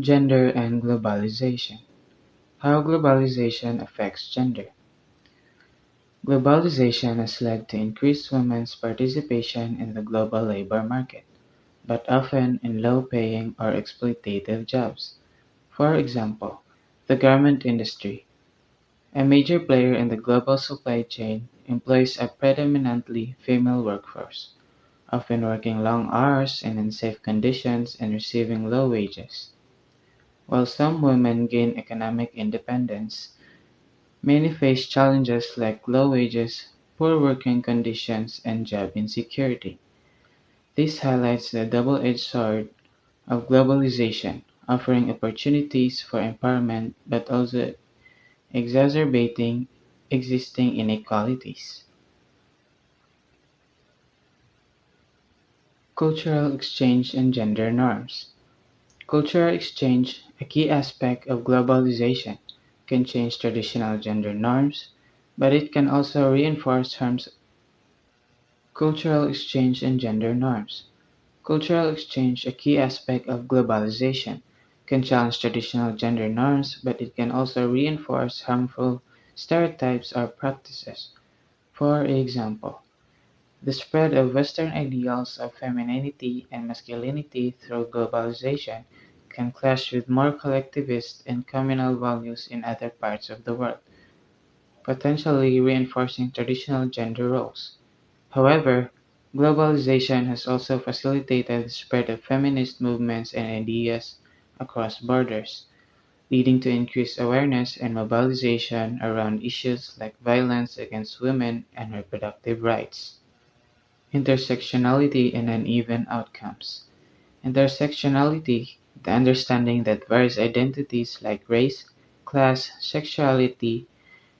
Gender and globalization. How globalization affects gender. Globalization has led to increased women's participation in the global labor market, but often in low paying or exploitative jobs. For example, the garment industry, a major player in the global supply chain, employs a predominantly female workforce, often working long hours in unsafe conditions and receiving low wages. While some women gain economic independence, many face challenges like low wages, poor working conditions, and job insecurity. This highlights the double-edged sword of globalization, offering opportunities for empowerment but also exacerbating existing inequalities. Cultural exchange and gender norms. Cultural exchange, a key aspect of globalization, can change traditional gender norms, but it can also reinforce harms. Cultural exchange and gender norms. Cultural exchange, a key aspect of globalization, can challenge traditional gender norms, but it can also reinforce harmful stereotypes or practices. For example, the spread of Western ideals of femininity and masculinity through globalization can clash with more collectivist and communal values in other parts of the world, potentially reinforcing traditional gender roles. However, globalization has also facilitated the spread of feminist movements and ideas across borders, leading to increased awareness and mobilization around issues like violence against women and reproductive rights. Intersectionality and uneven outcomes. Intersectionality, the understanding that various identities like race, class, sexuality,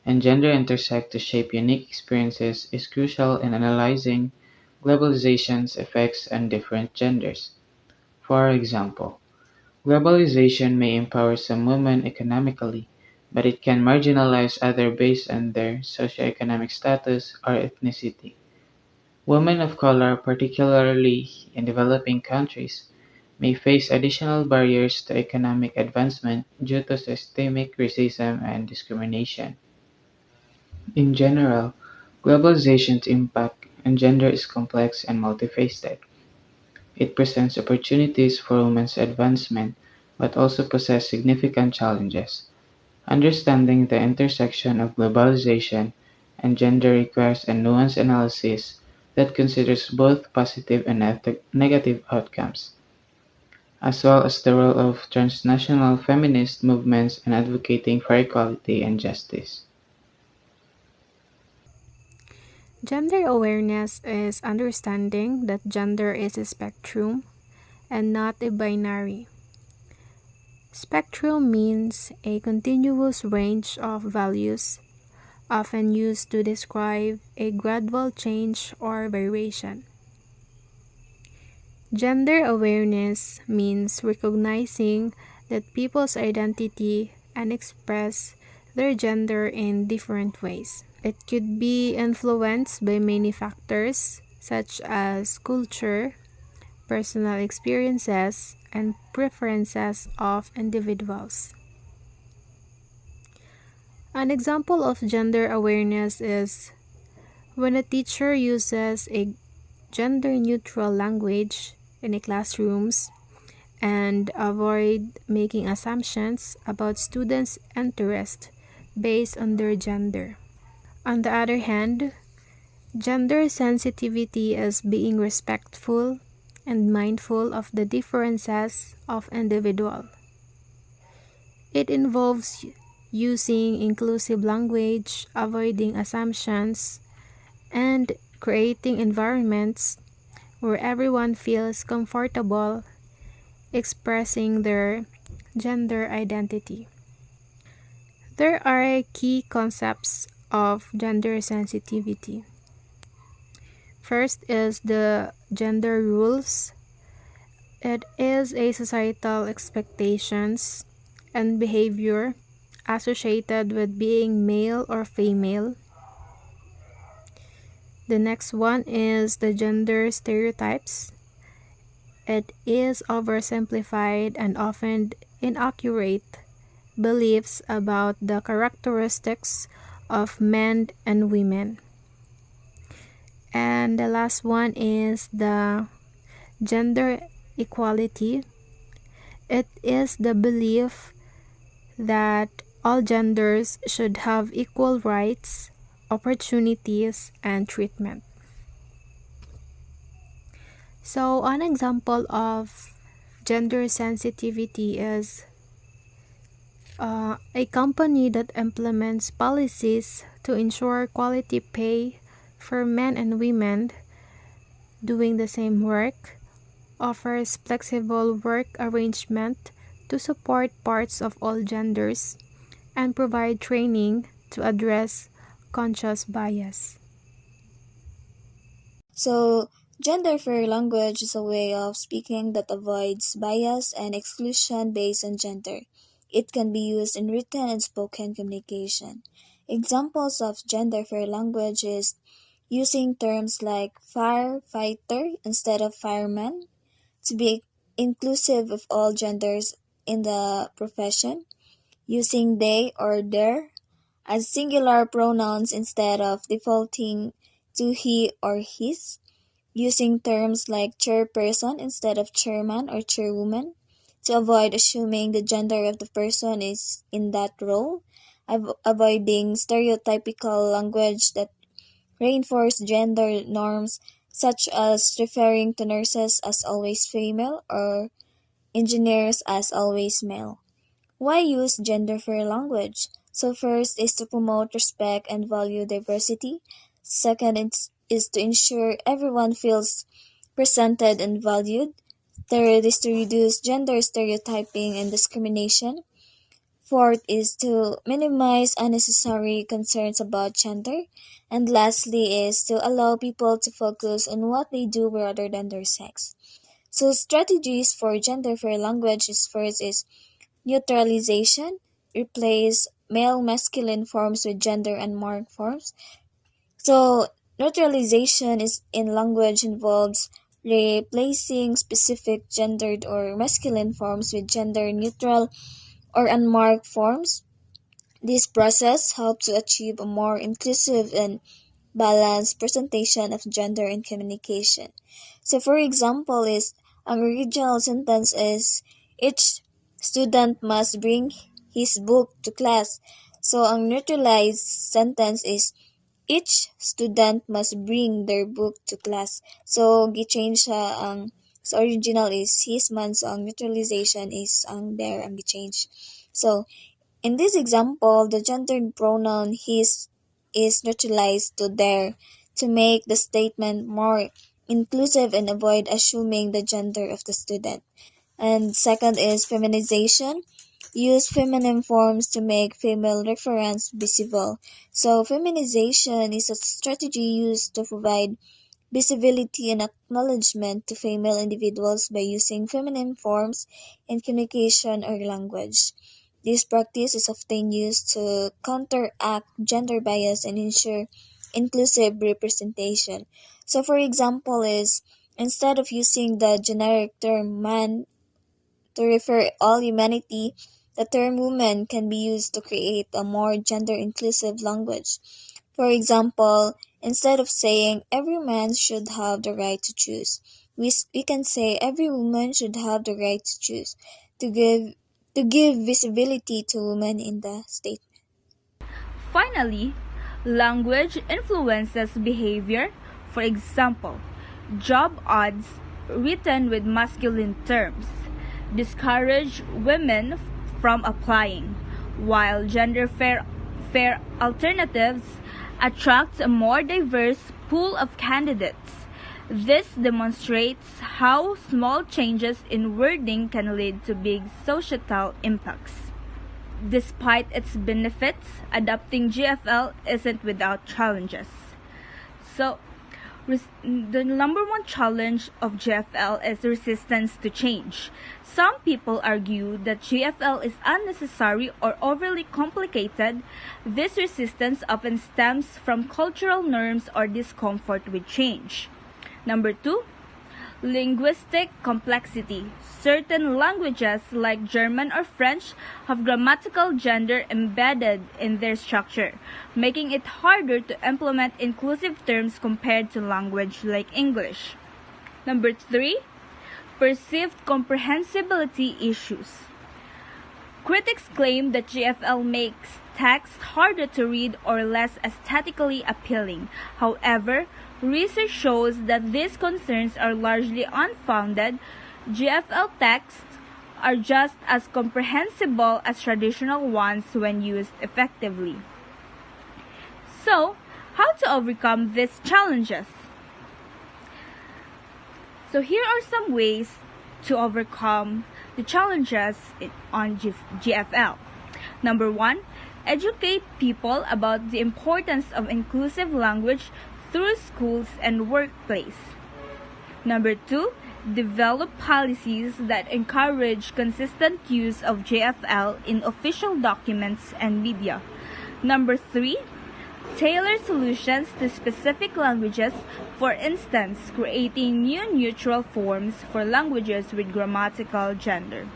and gender intersect to shape unique experiences, is crucial in analyzing globalization's effects on different genders. For example, globalization may empower some women economically, but it can marginalize others based on their socioeconomic status or ethnicity. Women of color, particularly in developing countries, may face additional barriers to economic advancement due to systemic racism and discrimination. In general, globalization's impact on gender is complex and multifaceted. It presents opportunities for women's advancement, but also poses significant challenges. Understanding the intersection of globalization and gender requires a nuanced analysis that considers both positive and negative outcomes, as well as the role of transnational feminist movements in advocating for equality and justice. Gender awareness is understanding that gender is a spectrum and not a binary. Spectrum means a continuous range of values, often used to describe a gradual change or variation. Gender awareness means recognizing that people's identity and express their gender in different ways. It could be influenced by many factors such as culture, personal experiences, and preferences of individuals. An example of gender awareness is when a teacher uses a gender neutral language in a classrooms and avoid making assumptions about students' interest based on their gender. On the other hand, gender sensitivity is being respectful and mindful of the differences of individual. It involves using inclusive language, avoiding assumptions, and creating environments where everyone feels comfortable expressing their gender identity. There are key concepts of gender sensitivity. First is the gender rules. It is a societal expectations and behavior associated with being male or female. The next one is the gender stereotypes. It is oversimplified and often inaccurate beliefs about the characteristics of men and women. And the last one is the gender equality. It is the belief that all genders should have equal rights, opportunities, and treatment. So, an example of gender sensitivity is a company that implements policies to ensure quality pay for men and women doing the same work, offers flexible work arrangement to support parts of all genders, and provide training to address conscious bias. So, gender fair language is a way of speaking that avoids bias and exclusion based on gender. It can be used in written and spoken communication. Examples of gender fair language is using terms like firefighter instead of fireman, to be inclusive of all genders in the profession, using they or their as singular pronouns instead of defaulting to he or his, using terms like chairperson instead of chairman or chairwoman to avoid assuming the gender of the person is in that role, avoiding stereotypical language that reinforce gender norms such as referring to nurses as always female or engineers as always male. Why use gender fair language? So first is to promote respect and value diversity. Second is to ensure everyone feels presented and valued. Third is to reduce gender stereotyping and discrimination. Fourth is to minimize unnecessary concerns about gender. And lastly is to allow people to focus on what they do rather than their sex. So strategies for gender fair language is first is neutralization, replace male masculine forms with gender unmarked forms. So neutralization is in language involves replacing specific gendered or masculine forms with gender neutral or unmarked forms. This process helps to achieve a more inclusive and balanced presentation of gender in communication. So for example is an original sentence is each student must bring his book to class. So ang neutralized sentence is each student must bring their book to class. So gi-change siya ang sa original is his man, so ang neutralization is ang there ang gi-change. So in this example, the gendered pronoun his is neutralized to their to make the statement more inclusive and avoid assuming the gender of the student. And second is feminization. Use feminine forms to make female reference visible. So feminization is a strategy used to provide visibility and acknowledgement to female individuals by using feminine forms in communication or language. This practice is often used to counteract gender bias and ensure inclusive representation. So for example is instead of using the generic term man to refer all humanity, the term woman can be used to create a more gender inclusive language. For example, instead of saying every man should have the right to choose, we can say every woman should have the right to choose to give visibility to women in the state. Finally, language influences behavior. For example, job ads written with masculine terms discourage women from applying, while fair alternatives attract a more diverse pool of candidates. This demonstrates how small changes in wording can lead to big societal impacts. Despite its benefits, adopting GFL isn't without challenges. So, the number one challenge of GFL is resistance to change. Some people argue that GFL is unnecessary or overly complicated. This resistance often stems from cultural norms or discomfort with change. Number two, Linguistic complexity. Certain languages, like German or French, have grammatical gender embedded in their structure, making it harder to implement inclusive terms compared to language like English. Number 3, perceived comprehensibility issues. Critics claim that GFL makes text harder to read or less aesthetically appealing. However, research shows that these concerns are largely unfounded. GFL texts are just as comprehensible as traditional ones when used effectively. So, how to overcome these challenges? So here are some ways to overcome the challenges on GFL. Number 1, educate people about the importance of inclusive language through schools and workplace. Number 2, develop policies that encourage consistent use of JFL in official documents and media. Number 3, tailor solutions to specific languages, for instance, creating new neutral forms for languages with grammatical gender.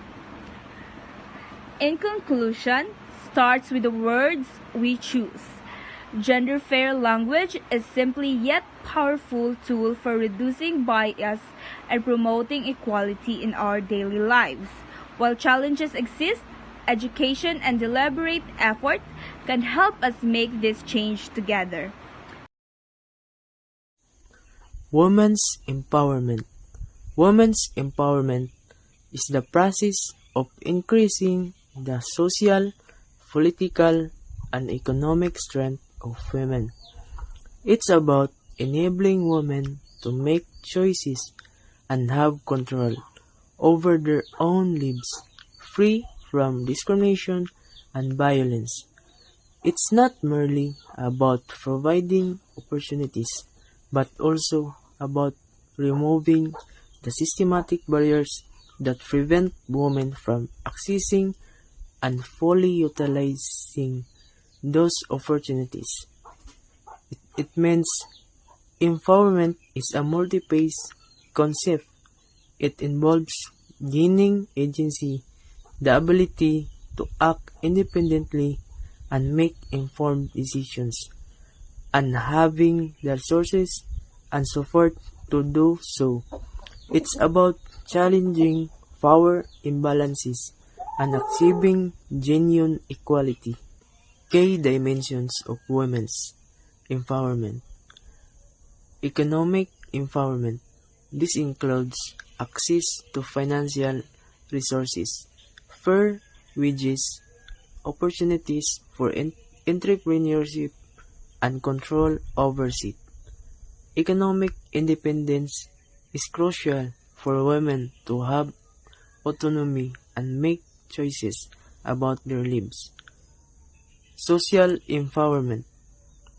In conclusion, starts with the words we choose. Gender-fair language is simply yet powerful tool for reducing bias and promoting equality in our daily lives. While challenges exist, education and deliberate effort can help us make this change together. Women's empowerment. Women's empowerment is the process of increasing the social, political, and economic strength of women. It's about enabling women to make choices and have control over their own lives, free from discrimination and violence. It's not merely about providing opportunities, but also about removing the systematic barriers that prevent women from accessing and fully utilizing those opportunities. It means empowerment is a multi-phase concept. It involves gaining agency, the ability to act independently and make informed decisions, and having the resources and support to do so. It's about challenging power imbalances and achieving genuine equality. Key dimensions of women's empowerment. Economic empowerment. This includes access to financial resources, fair wages, opportunities for entrepreneurship, and control oversight. Economic independence is crucial for women to have autonomy and make choices about their lives. Social empowerment.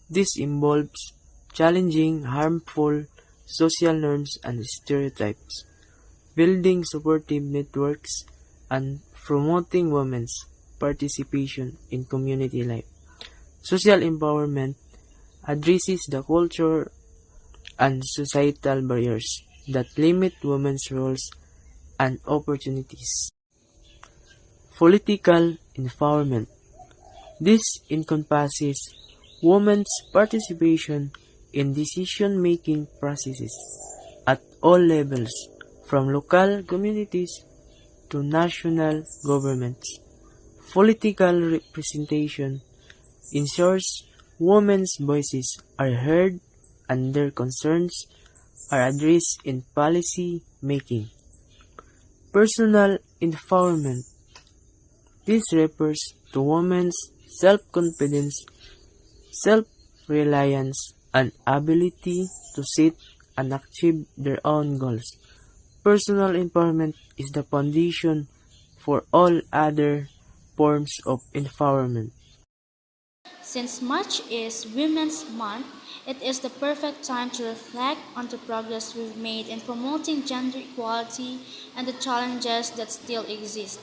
This involves challenging harmful social norms and stereotypes, building supportive networks, and promoting women's participation in community life. Social empowerment addresses the culture and societal barriers that limit women's roles and opportunities. Political empowerment. This encompasses women's participation in decision-making processes at all levels, from local communities to national governments. Political representation ensures women's voices are heard and their concerns are addressed in policy making. Personal empowerment. This refers to women's self-confidence, self-reliance, and ability to set and achieve their own goals. Personal empowerment is the foundation for all other forms of empowerment. Since March is Women's Month, it is the perfect time to reflect on the progress we've made in promoting gender equality and the challenges that still exist.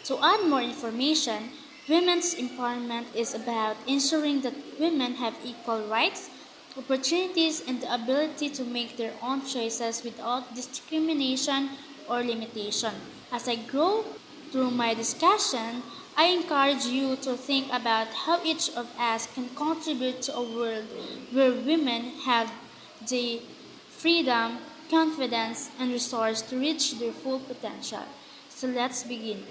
To add more information, women's empowerment is about ensuring that women have equal rights, opportunities, and the ability to make their own choices without discrimination or limitation. As I grow through my discussion, I encourage you to think about how each of us can contribute to a world where women have the freedom, confidence, and resource to reach their full potential. So let's begin.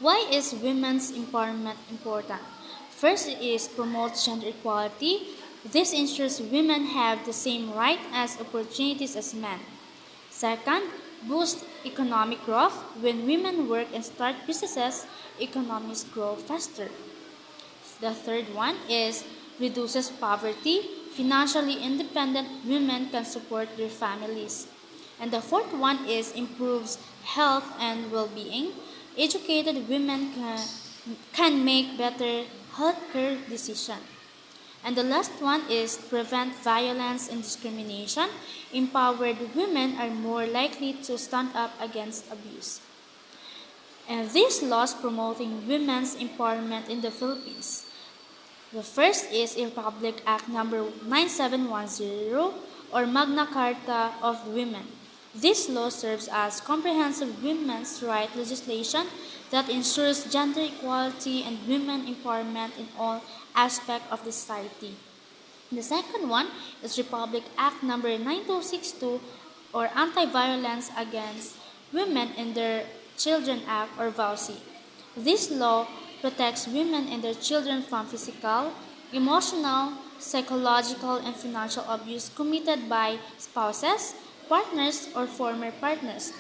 Why is women's empowerment important? First is promote gender equality. This ensures women have the same right as opportunities as men. Second, boost economic growth. When women work and start businesses, economies grow faster. The third one is reduces poverty. Financially independent women can support their families. And the fourth one is improves health and well-being. Educated women can make better healthcare decisions. And the last one is prevent violence and discrimination. Empowered women are more likely to stand up against abuse. And these laws promoting women's empowerment in the Philippines. The first is Republic Act number 9710 or Magna Carta of Women. This law serves as comprehensive women's rights legislation that ensures gender equality and women empowerment in all aspects of the society. The second one is Republic Act number 9262 or Anti-Violence Against Women and Their Children Act or VAUSI. This law protects women and their children from physical, emotional, psychological, and financial abuse committed by spouses, partners, or former partners.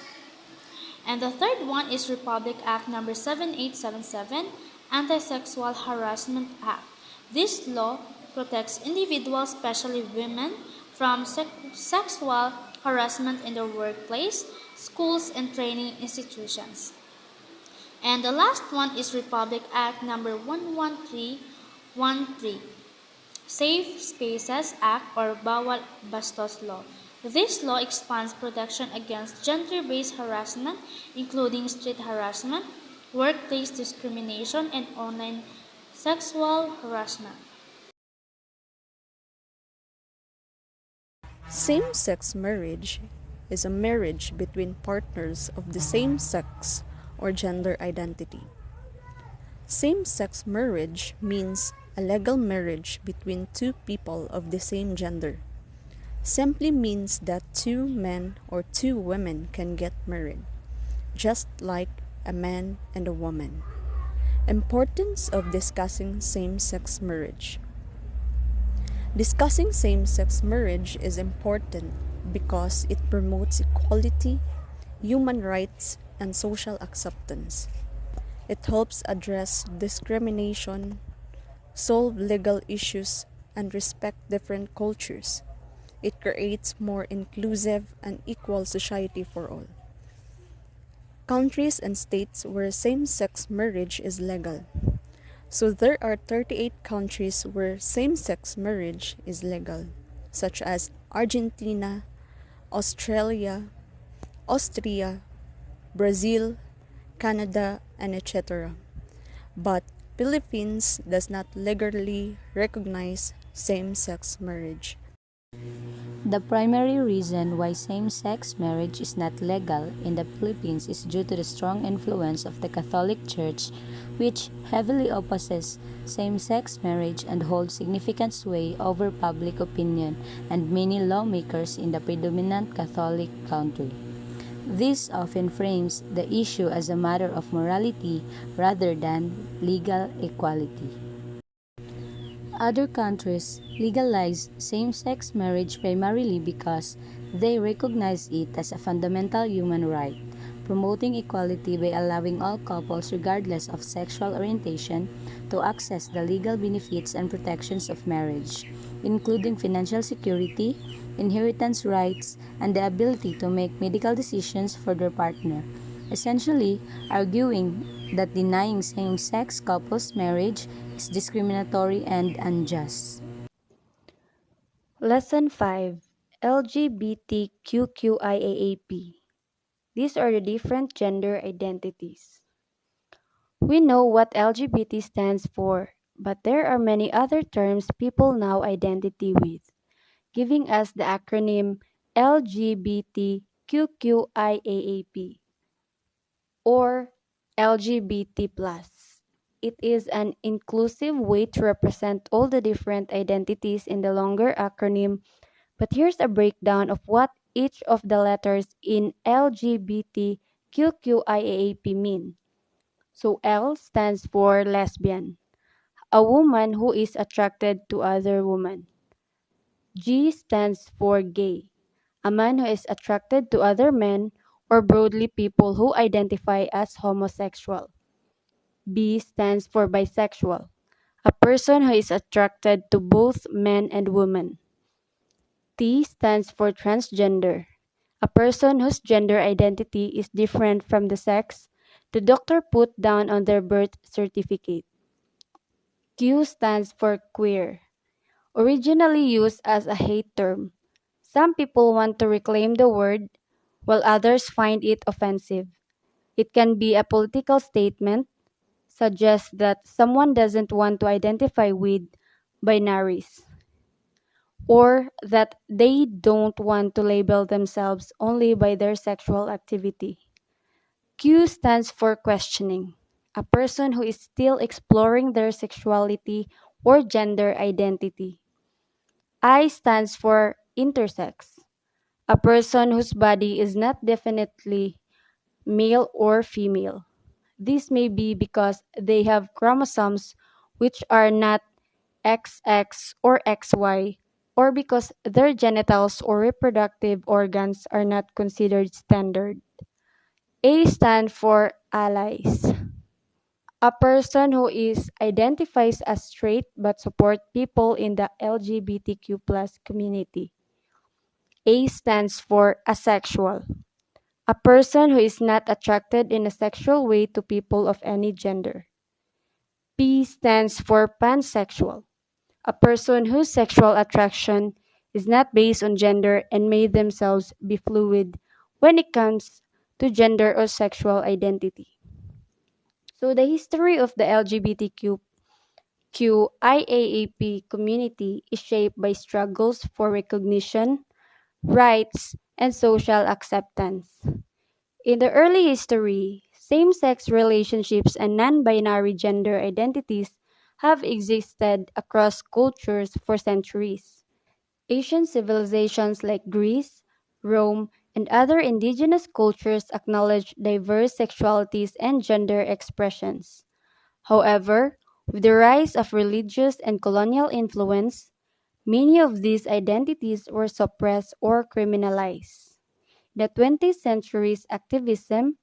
And the third one is Republic Act number 7877, Anti-Sexual Harassment Act. This law protects individuals, especially women, from sexual harassment in the workplace, schools, and training institutions. And the last one is Republic Act number 11313, Safe Spaces Act or Bawal Bastos Law. This law expands protection against gender-based harassment, including street harassment, workplace discrimination, and online sexual harassment. Same sex marriage is a marriage between partners of the same sex or gender identity. Same sex marriage means a legal marriage between two people of the same gender. Simply means that two men or two women can get married, just like a man and a woman. Importance of discussing same sex marriage. Discussing same sex marriage is important because it promotes equality, human rights, and social acceptance. It helps address discrimination, solve legal issues, and respect different cultures. It creates more inclusive and equal society for all. Countries and states where same-sex marriage is legal. So there are 38 countries where same-sex marriage is legal, such as Argentina, Australia, Austria, Brazil, Canada, and etc. But Philippines does not legally recognize same-sex marriage. The primary reason why same sex marriage is not legal in the Philippines is due to the strong influence of the Catholic Church, which heavily opposes same sex marriage and holds significant sway over public opinion and many lawmakers in the predominant Catholic country. This often frames the issue as a matter of morality rather than legal equality. Other countries legalize same sex marriage primarily because they recognize it as a fundamental human right, promoting equality by allowing all couples, regardless of sexual orientation, to access the legal benefits and protections of marriage, including financial security, inheritance rights, and the ability to make medical decisions for their partner, essentially arguing that denying same sex couples marriage is discriminatory and unjust. Lesson 5, LGBTQIAAP. These are the different gender identities. We know what LGBT stands for, but there are many other terms people now identity with, giving us the acronym LGBTQIAAP or LGBT+. It is an inclusive way to represent all the different identities in the longer acronym, but here's a breakdown of what each of the letters in LGBTQIAAP mean. So L stands for lesbian, a woman who is attracted to other women. G stands for gay, a man who is attracted to other men or broadly people who identify as homosexual. B stands for bisexual, a person who is attracted to both men and women. T stands for transgender, a person whose gender identity is different from the sex the doctor put down on their birth certificate. Q stands for queer, originally used as a hate term. Some people want to reclaim the word, while others find it offensive. It can be a political statement, suggest that someone doesn't want to identify with binaries, or that they don't want to label themselves only by their sexual activity. Q stands for questioning, a person who is still exploring their sexuality or gender identity. I stands for intersex, a person whose body is not definitely male or female. This may be because they have chromosomes which are not XX or XY, or because their genitals or reproductive organs are not considered standard. A stands for allies, a person who is identifies as straight but support people in the LGBTQ plus community. A stands for asexual, a person who is not attracted in a sexual way to people of any gender. P stands for pansexual, a person whose sexual attraction is not based on gender and may themselves be fluid when it comes to gender or sexual identity. So the history of the LGBTQIAAP community is shaped by struggles for recognition, rights, and social acceptance. In the early history, same sex relationships and non binary gender identities have existed across cultures for centuries. Ancient civilizations like Greece, Rome, and other indigenous cultures acknowledge diverse sexualities and gender expressions. However, with the rise of religious and colonial influence, many of these identities were suppressed or criminalized. The 20th century's activism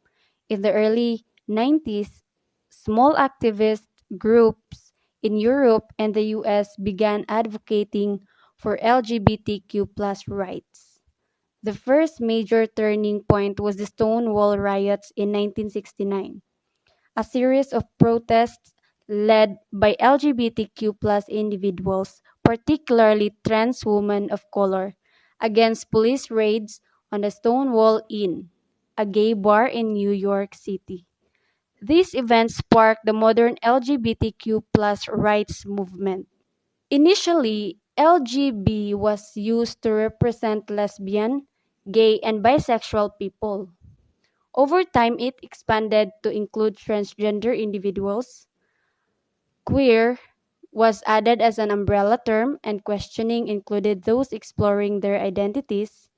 in the early 90s, small activist groups in Europe and the US began advocating for LGBTQ plus rights. The first major turning point was the Stonewall riots in 1969, a series of protests led by LGBTQ plus individuals, particularly trans women of color, against police raids on the Stonewall Inn, a gay bar in New York City. These events sparked the modern LGBTQ plus rights movement. Initially, LGB was used to represent lesbian, gay, and bisexual people. Over time, it expanded to include transgender individuals. Queer was added as an umbrella term, and questioning included those exploring their identities,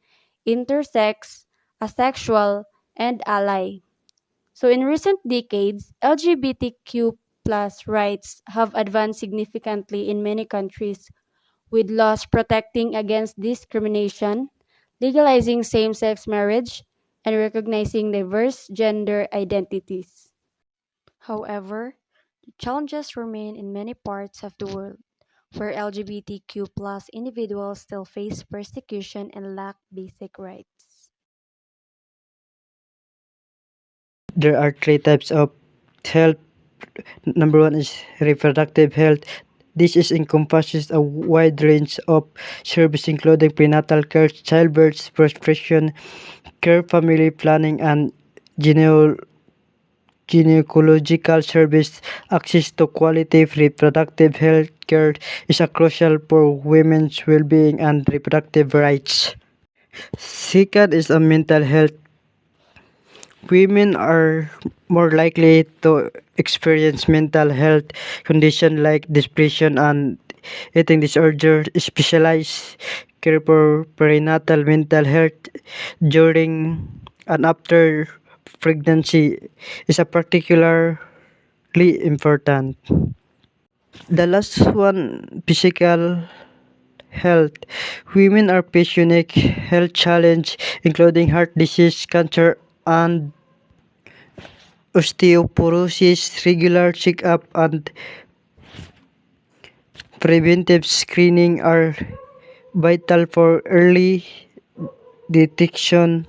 intersex, asexual, and ally. So in recent decades, LGBTQ plus rights have advanced significantly in many countries, with laws protecting against discrimination, legalizing same sex marriage, and recognizing diverse gender identities. However, the challenges remain in many parts of the world where LGBTQ plus individuals still face persecution and lack basic rights. There are three types of health. Number one is reproductive health. This is encompasses a wide range of services including prenatal care, childbirth, breastfeeding care, family planning, and gynecology gynecological service, access to quality reproductive health care is a crucial for women's well-being and reproductive rights. Second is a mental health. Women are more likely to experience mental health conditions like depression and eating disorder. Specialized care for perinatal mental health during and after pregnancy is a particularly important. The last one, physical health. Women are face unique health challenge including heart disease, cancer, and osteoporosis. Regular checkup and preventive screening are vital for early detection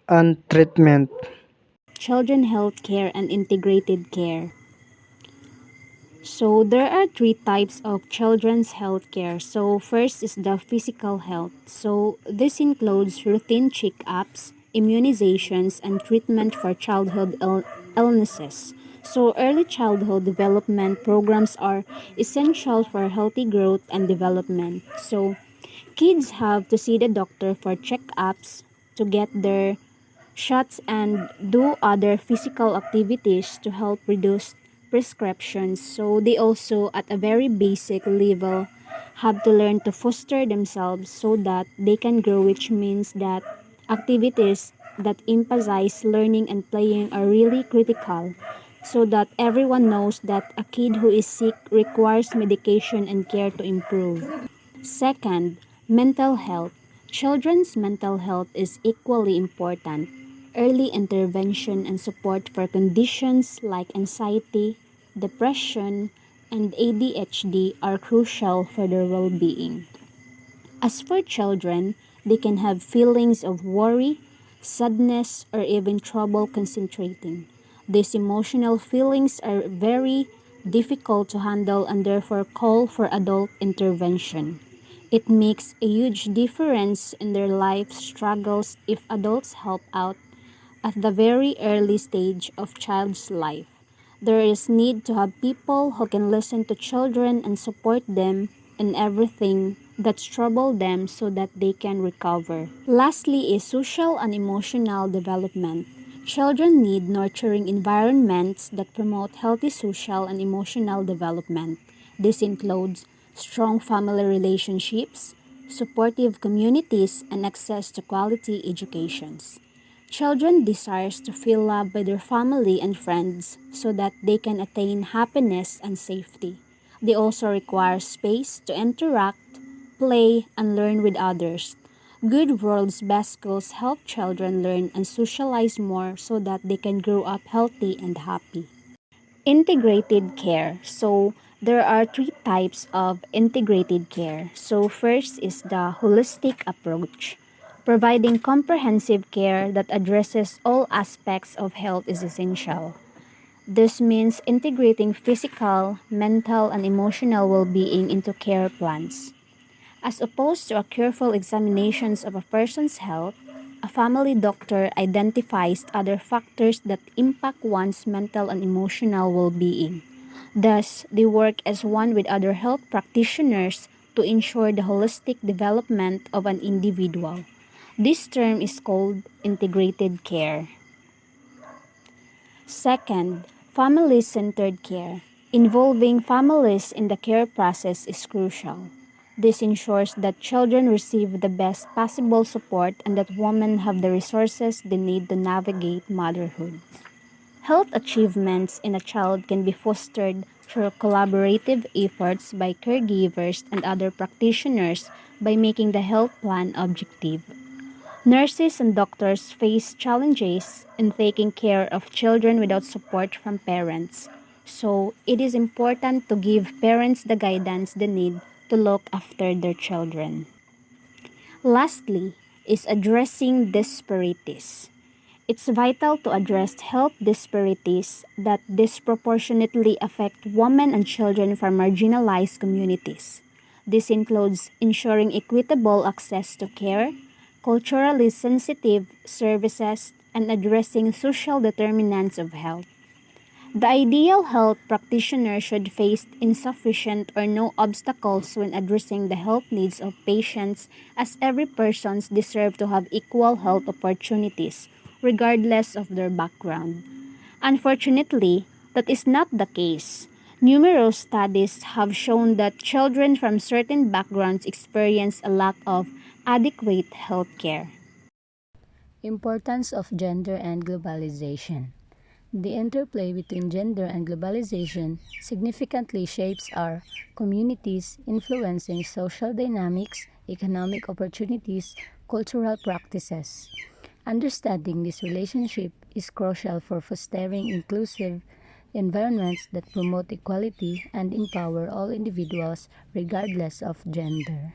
and treatment. Children health care and integrated care. So there are three types of children's health care. So first is the physical health. So this includes routine checkups, immunizations, and treatment for childhood illnesses. So early childhood development programs are essential for healthy growth and development. So kids have to see the doctor for checkups to get their shots and do other physical activities to help reduce prescriptions. So they also at a very basic level have to learn to foster themselves so that they can grow, which means that activities that emphasize learning and playing are really critical so that everyone knows that a kid who is sick requires medication and care to improve. Second, mental health. Children's mental health is equally important. Early intervention and support for conditions like anxiety, depression, and ADHD are crucial for their well being. As for children, they can have feelings of worry, sadness, or even trouble concentrating. These emotional feelings are very difficult to handle and therefore call for adult intervention. It makes a huge difference in their life struggles if adults help out at the very early stage of child's life. There is need to have people who can listen to children and support them in everything that's troubled them so that they can recover. Lastly is social and emotional development. Children need nurturing environments that promote healthy social and emotional development. This includes strong family relationships, supportive communities, and access to quality educations. Children desires to feel loved by their family and friends so that they can attain happiness and safety. They also require space to interact, play, and learn with others. Good World's Best Schools help children learn and socialize more so that they can grow up healthy and happy. Integrated care. So there are three types of integrated care. So first is the holistic approach. Providing comprehensive care that addresses all aspects of health is essential. This means integrating physical, mental, and emotional well-being into care plans. As opposed to a careful examinations of a person's health, a family doctor identifies other factors that impact one's mental and emotional well-being. Thus, they work as one with other health practitioners to ensure the holistic development of an individual. This term is called integrated care. Second, family-centered care. Involving families in the care process is crucial. This ensures that children receive the best possible support and that women have the resources they need to navigate motherhood. Health achievements in a child can be fostered through collaborative efforts by caregivers and other practitioners by making the health plan objective. Nurses and doctors face challenges in taking care of children without support from parents. So, it is important to give parents the guidance they need to look after their children. Lastly, is addressing disparities. It's vital to address health disparities that disproportionately affect women and children from marginalized communities. This includes ensuring equitable access to care, culturally sensitive services, and addressing social determinants of health. The ideal health practitioner should face insufficient or no obstacles when addressing the health needs of patients, as every person deserves to have equal health opportunities regardless of their background. Unfortunately, that is not the case. Numerous studies have shown that children from certain backgrounds experience a lack of adequate health care. Importance of gender and globalization. The interplay between gender and globalization significantly shapes our communities, influencing social dynamics, economic opportunities, cultural practices. Understanding this relationship is crucial for fostering inclusive environments that promote equality and empower all individuals regardless of gender.